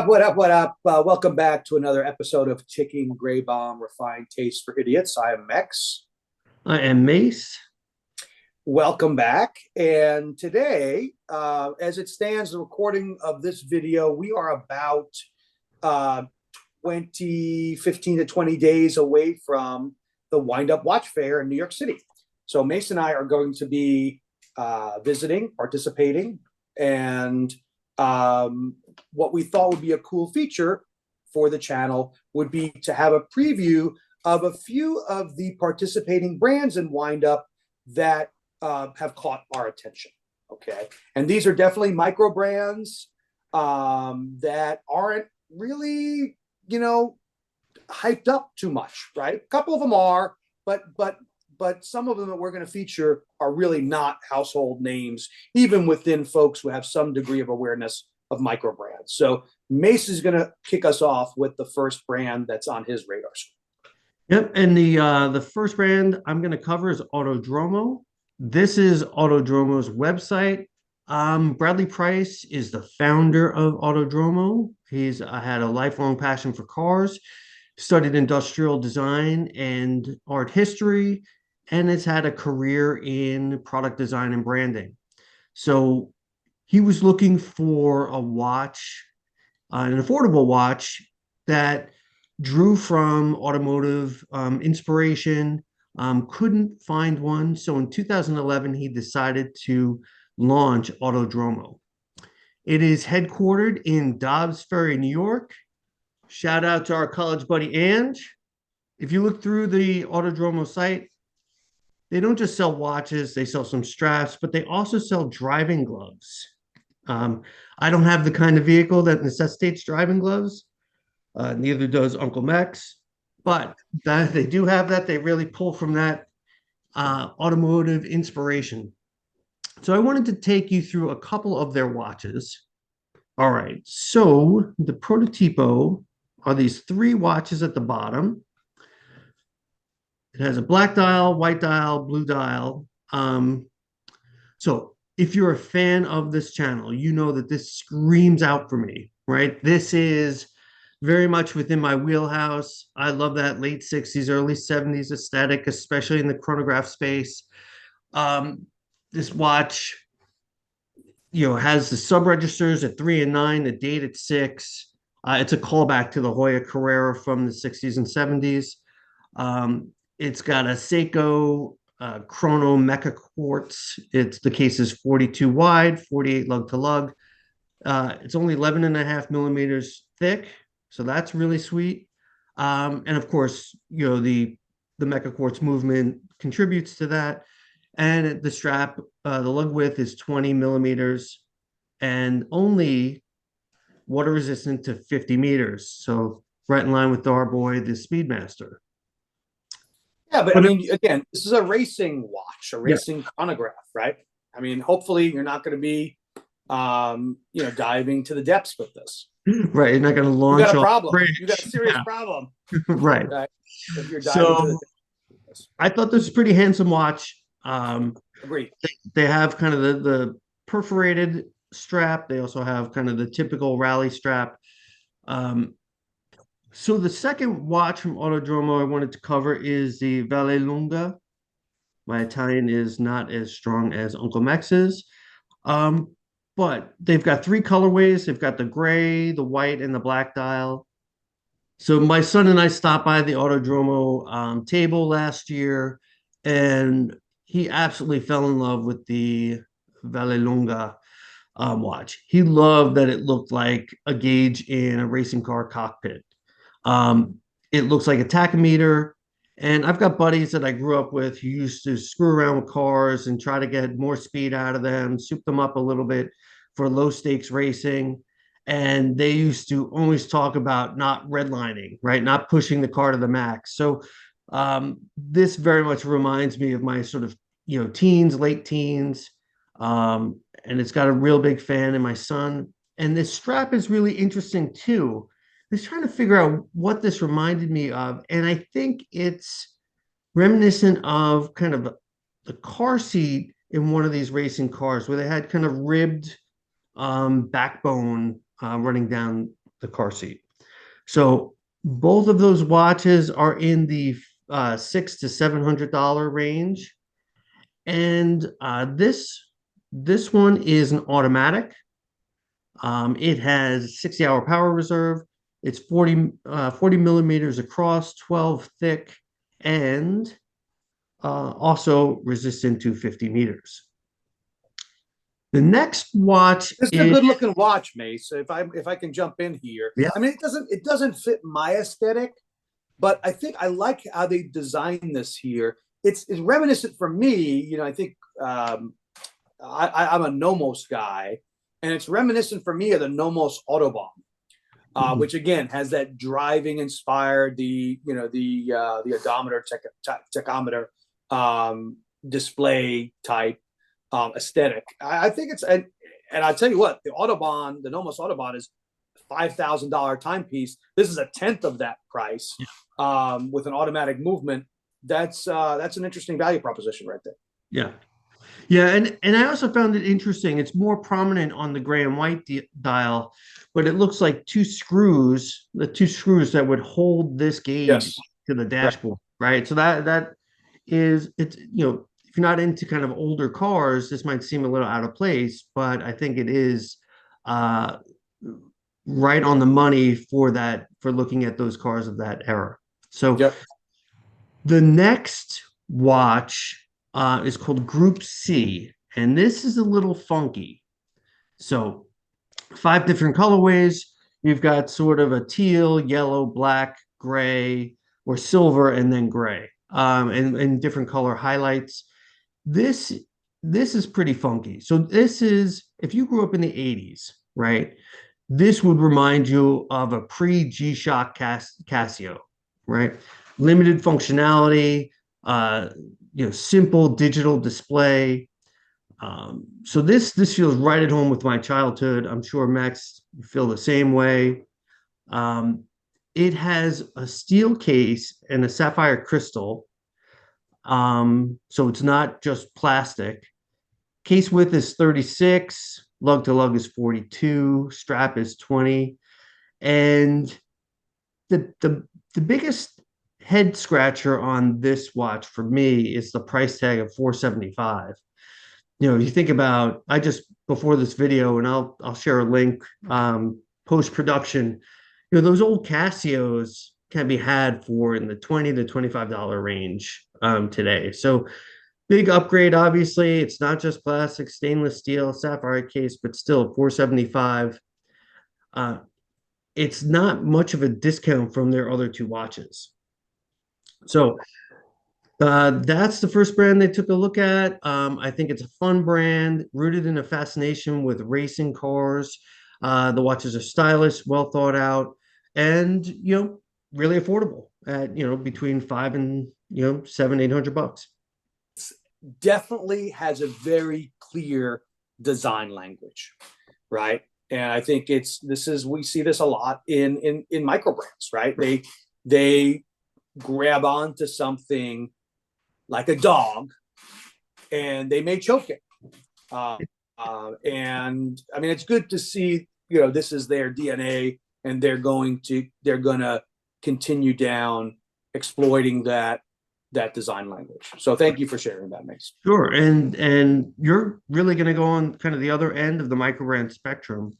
up? What up? What up? Welcome back to another episode of Ticking Gray Bomb Refined Taste for Idiots. I am Mex. I am Mace. Welcome back. And today, as it stands, the recording of this video, we are about uh, 15 to 20 days away from the WindUp Watch Fair in New York City. So Mace and I are going to be visiting, participating, and what we thought would be a cool feature for the channel would be to have a preview of a few of the participating brands in WindUp that have caught our attention. Okay, and these are definitely micro brands that aren't really, hyped up too much, right? A couple of them are, but some of them that we're going to feature are really not household names, even within folks who have some degree of awareness of micro brands. So Mace is going to kick us off with the first brand that's on his radar screen. Yep, and the first brand I'm going to cover is Autodromo. This is Autodromo's website. Bradley Price is the founder of Autodromo. He's had a lifelong passion for cars, studied industrial design and art history, and has had a career in product design and branding. So he was looking for a watch, an affordable watch that drew from automotive inspiration, couldn't find one. So in 2011, he decided to launch Autodromo. It is headquartered in Dobbs Ferry, New York. Shout out to our college buddy, Ange. If you look through the Autodromo site, they don't just sell watches, they sell some straps, but they also sell driving gloves. I don't have the kind of vehicle that necessitates driving gloves. Neither does Uncle Mex, but that they do have that. They really pull from that automotive inspiration. So I wanted to take you through a couple of their watches. All right, so the prototypo are these three watches at the bottom. It has a black dial, white dial, blue dial. So if you're a fan of this channel, you know that this screams out for me, right? This is very much within my wheelhouse. I love that late 60s, early 70s aesthetic, especially in the chronograph space. This watch, has the sub registers at 3 and 9, the date at 6. It's a callback to the Hoya Carrera from the 60s and 70s. It's got a Seiko chrono mecha quartz. The case is 42 wide, 48 lug to lug. It's only 11.5 millimeters thick, so that's really sweet. And of course, the mecha quartz movement contributes to that. And the strap, the lug width is 20 millimeters and only water resistant to 50 meters. So right in line with our boy, the Speedmaster. Yeah, but I mean, again, this is a racing watch, a racing chronograph, right? I mean, hopefully you're not going to be, diving to the depths with this. Right, you're not going to launch. You got a problem. You got a serious problem. Right. If you're diving to the depths. I thought this was a pretty handsome watch. Agreed. They have kind of the perforated strap. They also have kind of the typical rally strap. So the second watch from Autodromo I wanted to cover is the Vallelunga. My Italian is not as strong as Uncle Mex's. But they've got three colorways. They've got the gray, the white, and the black dial. So my son and I stopped by the Autodromo table last year, and he absolutely fell in love with the Vallelunga watch. He loved that it looked like a gauge in a racing car cockpit. It looks like a tachometer. And I've got buddies that I grew up with who used to screw around with cars and try to get more speed out of them, soup them up a little bit for low stakes racing. And they used to always talk about not redlining, right? Not pushing the car to the max. So this very much reminds me of my sort of, teens, late teens. And it's got a real big fan in my son. And this strap is really interesting too. I was trying to figure out what this reminded me of, and I think it's reminiscent of kind of the car seat in one of these racing cars where they had kind of ribbed backbone running down the car seat. So both of those watches are in the $600 to $700 range, and this one is an automatic. It has 60-hour power reserve. It's 40 millimeters across, 12 thick, and also resistant to 50 meters. The next watch This is a is, good looking watch, Mace. If I can jump in here. yeah, I mean, it doesn't fit my aesthetic, but I think I like how they designed this here. It's reminiscent for me. I think I'm a Nomos guy, and it's reminiscent for me of the Nomos Autobahn, which again has that driving inspired the odometer tachometer display type aesthetic. I think it's and I'll tell you what, the Nomos Autobahn is $5,000 timepiece. This is a tenth of that price with an automatic movement. That's an interesting value proposition right there. yeah. Yeah, and I also found it interesting. It's more prominent on the gray and white dial, but it looks like the two screws that would hold this gauge Yes. to the Right. dashboard, right? So that is it's if you're not into kind of older cars, this might seem a little out of place, but I think it is uh right on the money for looking at those cars of that era. So Yep. the next watch is called Group C, and this is a little funky. So, 5 different colorways. You've got sort of a teal, yellow, black, gray, or silver, and then gray, and different color highlights. This this is pretty funky. So this is if you grew up in the 80s, right? This would remind you of a pre-G-Shock Casio, right? Limited functionality, simple digital display. So this feels right at home with my childhood. I'm sure Max feel the same way. Um, it has a steel case and a sapphire crystal. So it's not just plastic. Case width is 36, lug to lug is 42, strap is 20. And the biggest head scratcher on this watch for me is the price tag of 475. You think about, I just before this video, and I'll share a link post production. Those old Casios can be had for in the $20 to $25 range today. So big upgrade, obviously. It's not just plastic, stainless steel, sapphire case, but still 475. It's not much of a discount from their other two watches. So that's the first brand they took a look at. I think it's a fun brand, rooted in a fascination with racing cars. The watches are stylish, well thought out, and really affordable at between five and $700-800. Definitely has a very clear design language, right? And I think we see this a lot in micro brands, right? They grab onto something like a dog, and they may choke it. And I mean, it's good to see this is their DNA, and they're gonna continue down exploiting that design language. So thank you for sharing that, Mace. Sure, and you're really going to go on kind of the other end of the micro brand spectrum.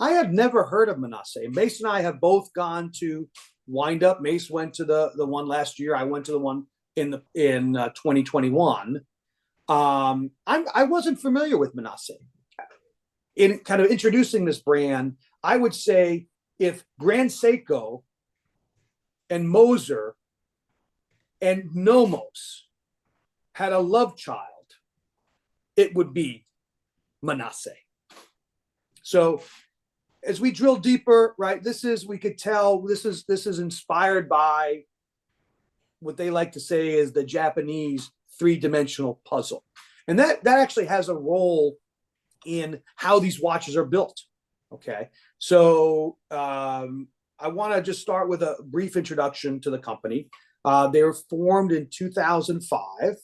I have never heard of Minase. Mace and I have both gone to WindUp. Mace went to the one last year. I went to the one in 2021. I wasn't familiar with Minase. In kind of introducing this brand, I would say if Grand Seiko and Moser and Nomos had a love child, it would be Minase. So as we drill deeper, right, we could tell this is inspired by what they like to say is the Japanese three-dimensional puzzle. And that actually has a role in how these watches are built. Okay. So I want to just start with a brief introduction to the company. They were formed in 2005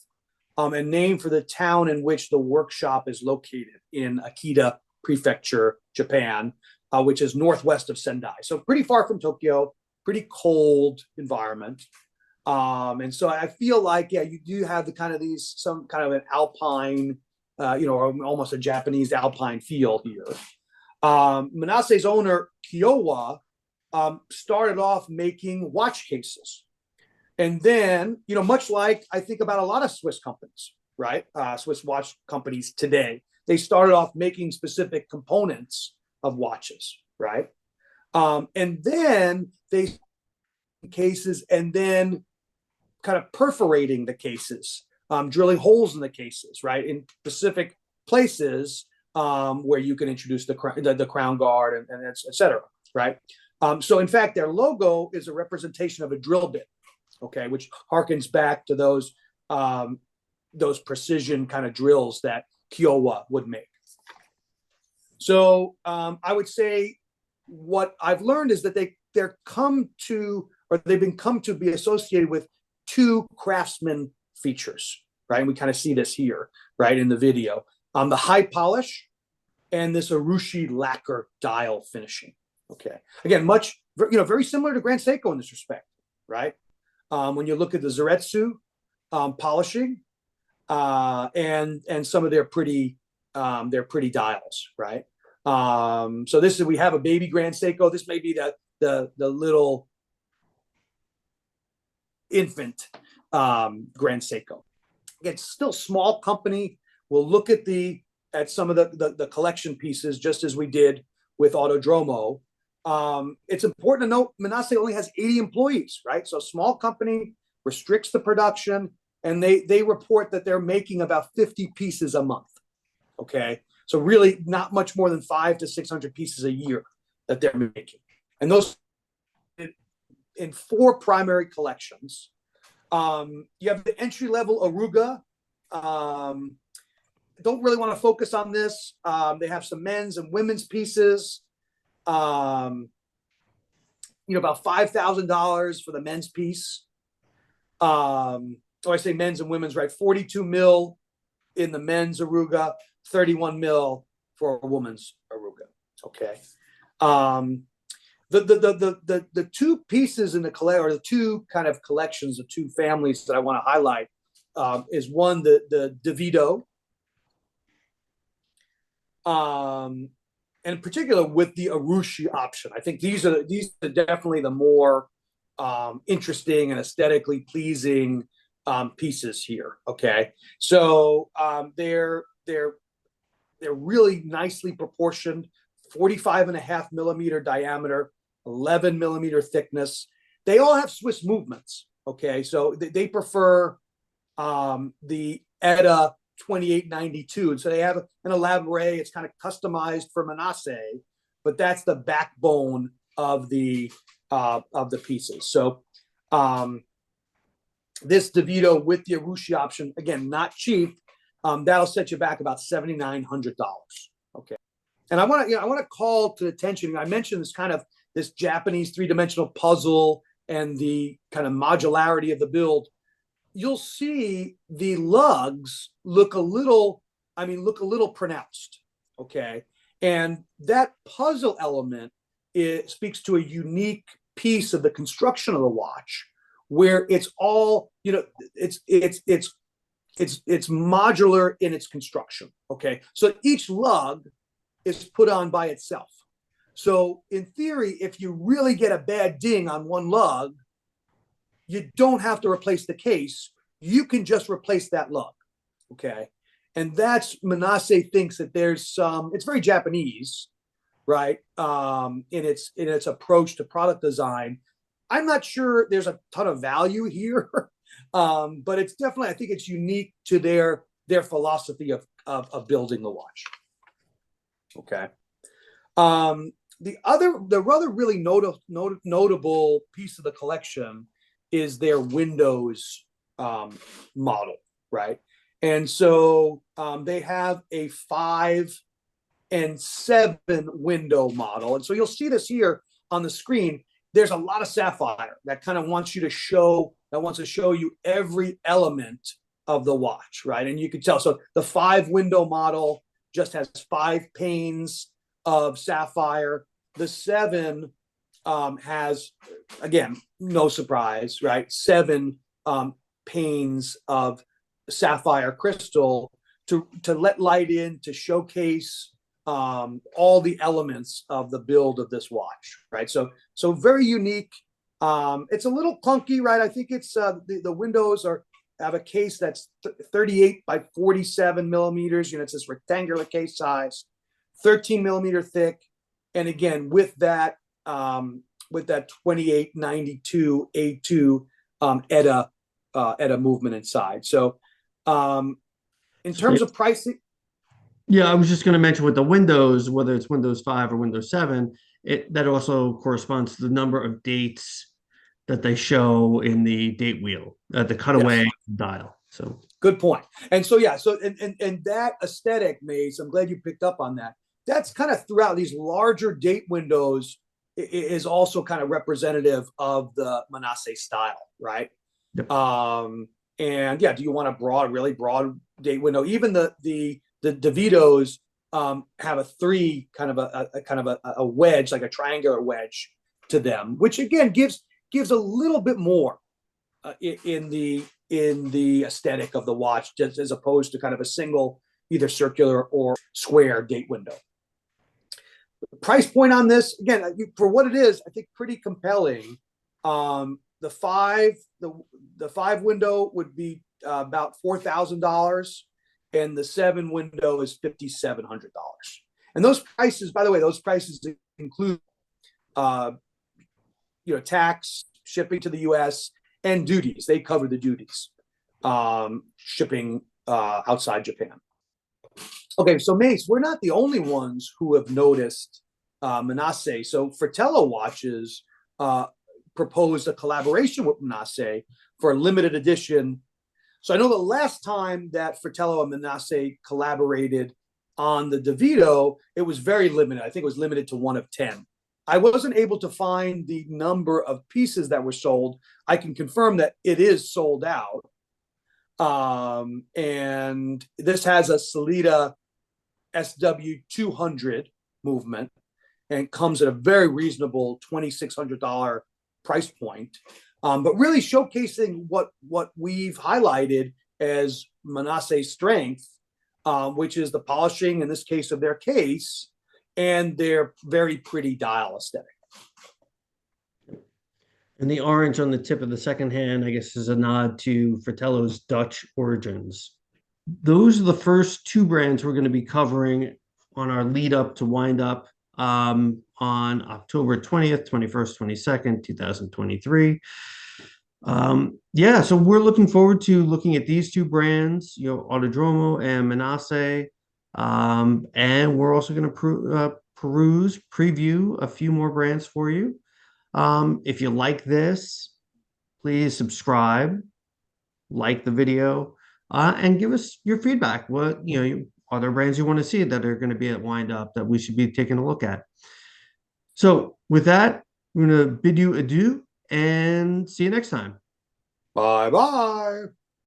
and named for the town in which the workshop is located in Akita Prefecture, Japan. which is northwest of Sendai. So pretty far from Tokyo, pretty cold environment. And so I feel like, yeah, you do have the kind of some kind of an alpine, or almost a Japanese alpine feel here. Minase's owner, Kiowa, started off making watch cases. And then, much like I think about a lot of Swiss companies, right? Swiss watch companies today, they started off making specific components of watches, right? And then they cases and then kind of perforating the cases, drilling holes in the cases, right? In specific places where you can introduce the crown guard and et cetera, right? So in fact, their logo is a representation of a drill bit, okay, which harkens back to those precision kind of drills that Kiowa would make. So I would say what I've learned is that they've been come to be associated with two craftsman features, right? And we kind of see this here, right, in the video. The high polish and this Urushi lacquer dial finishing. Okay, again, very similar to Grand Seiko in this respect, right? When you look at the Zaretsu polishing and some of their pretty dials, right? So we have a baby Grand Seiko. This may be the little infant Grand Seiko. It's still small company. We'll look at some of the collection pieces just as we did with Autodromo. It's important to note Minase only has 80 employees, right? So small company, restricts the production, and they report that they're making about 50 pieces a month. Okay, so really not much more than 500 to 600 pieces a year that they're making, and those in 4 primary collections. You have the entry-level Aruga. Don't really want to focus on this. They have some men's and women's pieces. About $5,000 for the men's piece. I say men's and women's, right? 42 mil in the men's Aruga, 31 mil for a woman's Aruga. Okay. The two pieces in the collection, or the two kind of collections, the two families that I want to highlight, is one, the DeVito, and in particular with the Urushi option. I think these are definitely the more interesting and aesthetically pleasing pieces here. Okay, so they're really nicely proportioned, 45.5 millimeter diameter, 11 millimeter thickness. They all have Swiss movements. Okay, so they prefer the ETA 2892, and so they have an elaborate. It's kind of customized for Minase, but that's the backbone of the pieces. So this DeVito with the Urushi option, again, not cheap. That'll set you back about $7,900. Okay, and I want to call to attention. I mentioned this Japanese 3-dimensional puzzle and the kind of modularity of the build. You'll see the lugs look a little pronounced. Okay, and that puzzle element speaks to a unique piece of the construction of the watch, where it's all it's modular in its construction. Okay, so each lug is put on by itself. So in theory, if you really get a bad ding on one lug, you don't have to replace the case. You can just replace that lug. Okay, and that's Minase thinks that there's some. It's very Japanese, right? In its approach to product design. I'm not sure there's a ton of value here, but it's definitely, I think it's unique to their philosophy of building the watch. Okay. The other really notable piece of the collection is their windows model, right? And so they have a 5 and 7 window model, and so you'll see this here on the screen. There's a lot of sapphire that kind of wants to show you every element of the watch, right? And you can tell. So the 5 window model just has 5 panes of sapphire. the 7 has, again, no surprise, right? 7 panes of sapphire crystal to let light in, to showcase all the elements of the build of this watch, right? So very unique. It's a little clunky, right? I think it's the windows have a case that's 38 by 47 millimeters. It's this rectangular case size, 13 millimeter thick, and again with that 2892 A2 ETA movement inside. So in terms of pricing. Yeah, I was just going to mention with the Windows, whether it's Windows 5 or Windows 7, that also corresponds to the number of dates that they show in the date wheel, the cutaway Yes. dial. So Good point. And so yeah, so and that aesthetic, Mase, I'm glad you picked up on that. That's kind of throughout these larger date windows is also kind of representative of the Minase style, right? yep. And yeah, do you want a really broad date window? Even the DeVitos have a 3 kind of a wedge, like a triangular wedge to them, which again gives a little bit more in the aesthetic of the watch, just as opposed to kind of a single either circular or square date window. The price point on this, again, for what it is, I think pretty compelling. The 5 window would be about $4,000, and the 7 window is $5,700. And those prices, by the way, include tax, shipping to the U.S., and duties. They cover the duties, shipping outside Japan. Okay, so Mase, we're not the only ones who have noticed Minase. So Fratello Watches proposed a collaboration with Minase for a limited edition. So I know the last time that Fratello and Minase collaborated on the DeVito, it was very limited. I think it was limited to 1 of 10. I wasn't able to find the number of pieces that were sold. I can confirm that it is sold out. And this has a Sellita SW200 movement and comes at a very reasonable $2,600 price point. But really showcasing what we've highlighted as Minase's strength, which is the polishing, in this case, of their case, and their very pretty dial aesthetic. And the orange on the tip of the second hand, I guess, is a nod to Fratello's Dutch origins. Those are the first 2 brands we're going to be covering on our lead up to WindUp on October 20th, 21st, 22nd, 2023. Yeah, so we're looking forward to looking at these 2 brands, Autodromo and Minase. And we're also going to preview a few more brands for you. If you like this, please subscribe, like the video, and give us your feedback. What, are there brands you want to see that are going to be at WindUp that we should be taking a look at? So with that, I'm going to bid you adieu and see you next time. Bye-bye.